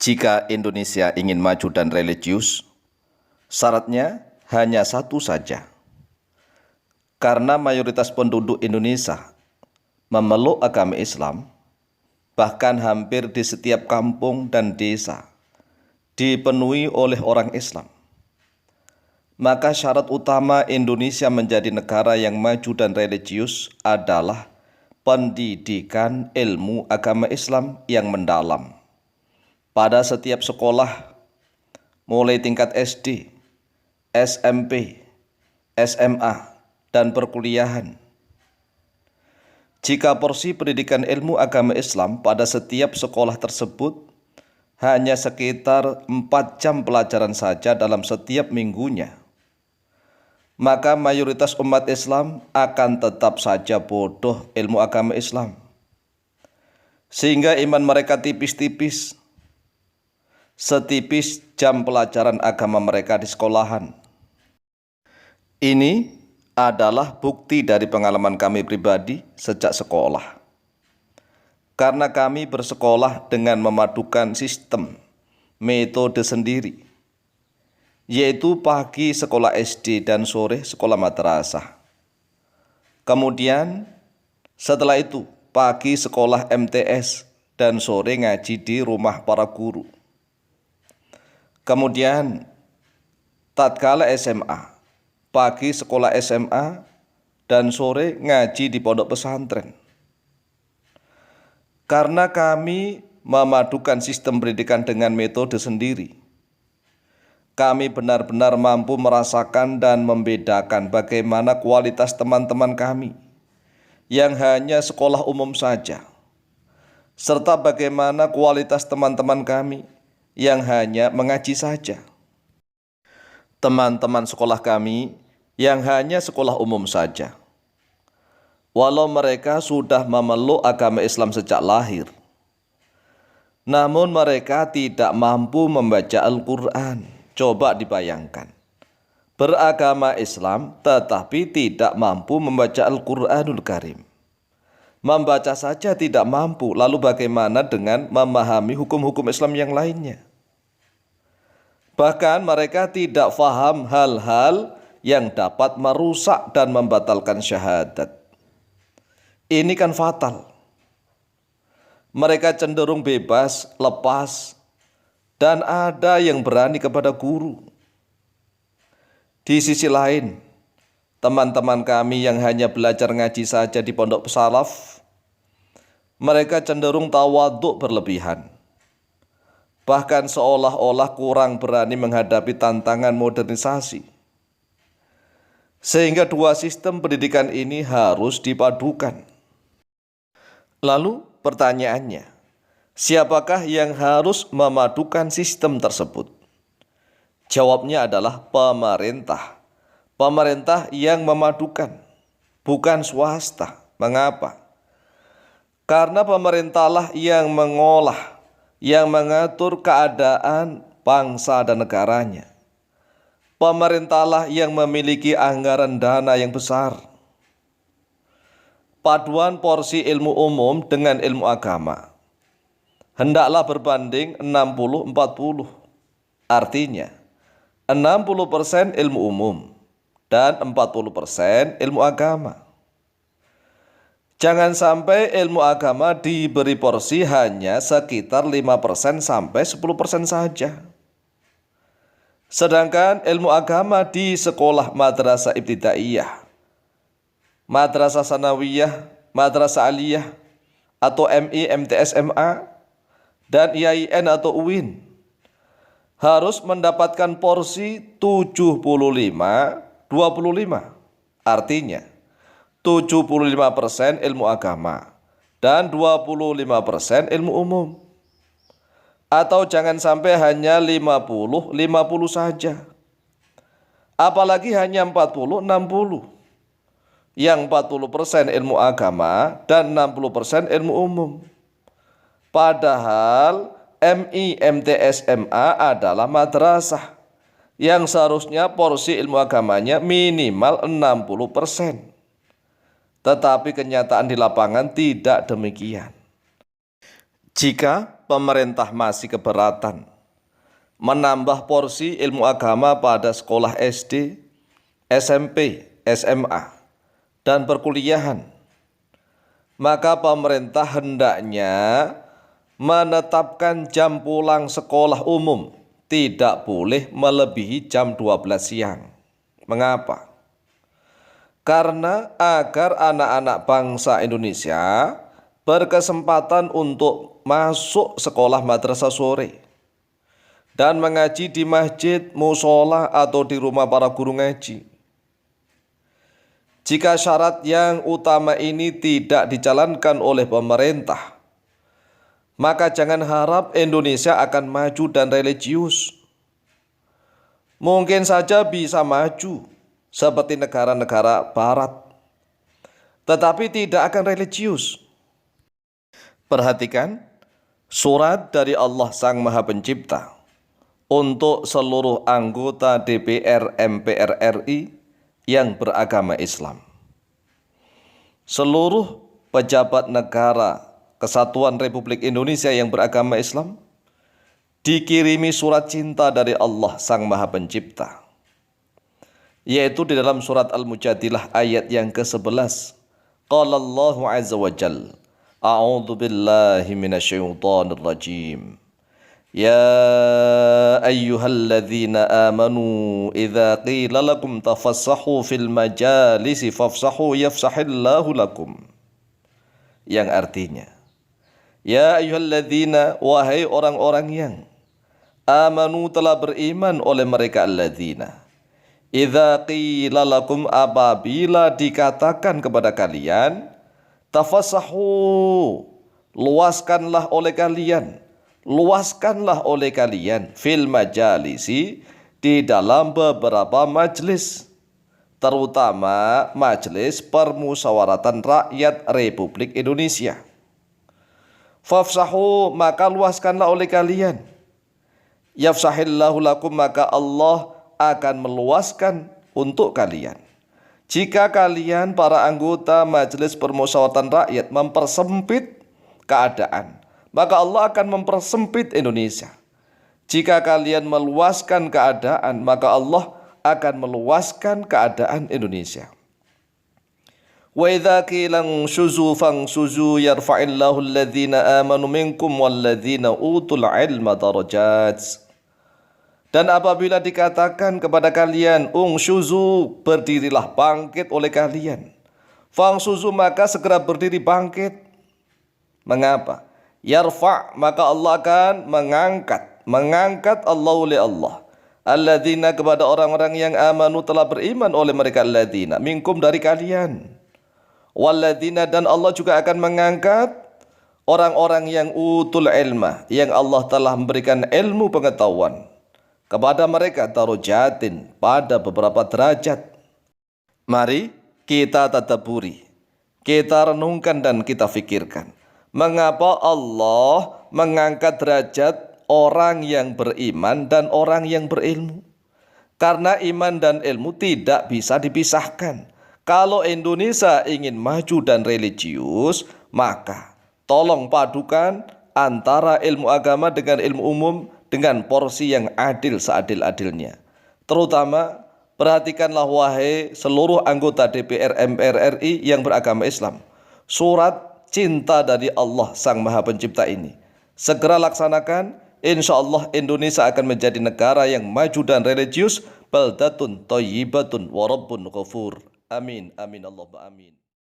Jika Indonesia ingin maju dan religius, syaratnya hanya satu saja. Karena mayoritas penduduk Indonesia memeluk agama Islam, bahkan hampir di setiap kampung dan desa dipenuhi oleh orang Islam. Maka syarat utama Indonesia menjadi negara yang maju dan religius adalah pendidikan ilmu agama Islam yang mendalam pada setiap sekolah, mulai tingkat SD, SMP, SMA, dan perkuliahan. Jika porsi pendidikan ilmu agama Islam pada setiap sekolah tersebut hanya sekitar 4 jam pelajaran saja dalam setiap minggunya, maka mayoritas umat Islam akan tetap saja bodoh ilmu agama Islam, sehingga iman mereka tipis-tipis, setipis jam pelajaran agama mereka di sekolahan. Ini adalah bukti dari pengalaman kami pribadi sejak sekolah. Karena kami bersekolah dengan memadukan sistem, metode sendiri, yaitu pagi sekolah SD dan sore sekolah madrasah. Kemudian setelah itu pagi sekolah MTS dan sore ngaji di rumah para guru. Kemudian tatkala SMA, pagi sekolah SMA dan sore ngaji di pondok pesantren. Karena kami memadukan sistem pendidikan dengan metode sendiri, kami benar-benar mampu merasakan dan membedakan bagaimana kualitas teman-teman kami yang hanya sekolah umum saja, serta bagaimana kualitas teman-teman kami yang hanya mengaji saja. Teman-teman sekolah kami yang hanya sekolah umum saja, walau mereka sudah memeluk agama Islam sejak lahir, namun mereka tidak mampu membaca Al-Quran. Coba dibayangkan, beragama Islam tetapi tidak mampu membaca Al-Quranul Karim. Membaca saja tidak mampu, lalu bagaimana dengan memahami hukum-hukum Islam yang lainnya? Bahkan mereka tidak faham hal-hal yang dapat merusak dan membatalkan syahadat. Ini kan fatal. Mereka cenderung bebas, lepas, dan ada yang berani kepada guru. Di sisi lain, teman-teman kami yang hanya belajar ngaji saja di pondok salaf, mereka cenderung tawaduk berlebihan. Bahkan seolah-olah kurang berani menghadapi tantangan modernisasi. Sehingga dua sistem pendidikan ini harus dipadukan. Lalu pertanyaannya, siapakah yang harus memadukan sistem tersebut? Jawabnya adalah pemerintah. Pemerintah yang memadukan, bukan swasta. Mengapa? Karena pemerintahlah yang mengolah, yang mengatur keadaan bangsa dan negaranya. Pemerintahlah yang memiliki anggaran dana yang besar. Paduan porsi ilmu umum dengan ilmu agama hendaklah berbanding 60-40. Artinya 60% ilmu umum dan 40% ilmu agama. Jangan sampai ilmu agama diberi porsi hanya sekitar 5% sampai 10% saja. Sedangkan ilmu agama di sekolah madrasah ibtidaiyah, madrasah sanawiyah, madrasah aliyah atau MI, MTS, MA, dan IAIN atau UIN harus mendapatkan porsi 75-25. Artinya 75% ilmu agama dan 25% ilmu umum. Atau jangan sampai hanya 50-50 saja. Apalagi hanya 40-60. Yang 40% ilmu agama dan 60% ilmu umum. Padahal MI, MTS, MA adalah madrasah yang seharusnya porsi ilmu agamanya minimal 60%. Tetapi kenyataan di lapangan tidak demikian. Jika pemerintah masih keberatan menambah porsi ilmu agama pada sekolah SD, SMP, SMA, dan perkuliahan, maka pemerintah hendaknya menetapkan jam pulang sekolah umum tidak boleh melebihi jam 12 siang. Mengapa? Karena agar anak-anak bangsa Indonesia berkesempatan untuk masuk sekolah madrasah sore dan mengaji di masjid, musola, atau di rumah para guru ngaji. Jika syarat yang utama ini tidak dijalankan oleh pemerintah, maka jangan harap Indonesia akan maju dan religius. Mungkin saja bisa maju seperti negara-negara barat, tetapi tidak akan religius. Perhatikan surat dari Allah Sang Maha Pencipta untuk seluruh anggota DPR MPR RI yang beragama Islam. Seluruh pejabat negara Kesatuan Republik Indonesia yang beragama Islam dikirimi surat cinta dari Allah Sang Maha Pencipta, yaitu di dalam surat Al-Mujadilah ayat yang ke-11. Qala Allahu Azza wa Jalla, A'udzu billahi minasyaitonir rajim. Ya ayyuhalladzina amanu idza qila lakum tafassahu fil majalisi fafsahu yafsahillahu lakum. Yang artinya, ya ayyuhalladzina, wahai orang-orang yang amanu, telah beriman oleh mereka alladzina. Idza qila lakum, apabila dikatakan kepada kalian, tafassahu, luaskanlah oleh kalian, fil majalisi, di dalam beberapa majlis, terutama majlis permusyawaratan rakyat Republik Indonesia. Fafsahu, maka luaskanlah oleh kalian. Yafsahillahu lakum, maka Allah akan meluaskan untuk kalian. Jika kalian para anggota majelis permusyawaratan rakyat mempersempit keadaan, maka Allah akan mempersempit Indonesia. Jika kalian meluaskan keadaan, maka Allah akan meluaskan keadaan Indonesia. Wa idza qila shuzu fangshuzu yarfa'illahu alladhina amanu minkum walladhina utul ilma darajat. Dan apabila dikatakan kepada kalian, ungshuzu, berdirilah, bangkit oleh kalian. Fangshuzu, maka segera berdiri, bangkit. Mengapa? Yarfa', maka Allah akan mengangkat Allah oleh Allah. Alladzina, kepada orang-orang yang amanu, telah beriman oleh mereka, alladzina, minkum, dari kalian. Walladzina, dan Allah juga akan mengangkat orang-orang yang utul ilma, yang Allah telah memberikan ilmu pengetahuan kepada mereka, darajatin, pada beberapa derajat. Mari kita tadabburi, kita renungkan dan kita fikirkan, mengapa Allah mengangkat derajat orang yang beriman dan orang yang berilmu? Karena iman dan ilmu tidak bisa dipisahkan. Kalau Indonesia ingin maju dan religius, maka tolong padukan antara ilmu agama dengan ilmu umum dengan porsi yang adil seadil-adilnya. Terutama perhatikanlah wahai seluruh anggota DPR MPR RI yang beragama Islam, surat cinta dari Allah Sang Maha Pencipta ini segera laksanakan. Insya Allah Indonesia akan menjadi negara yang maju dan religius. Baldatun thayyibatun wa rabbun ghafur. Amin, amin, Allahumma amin.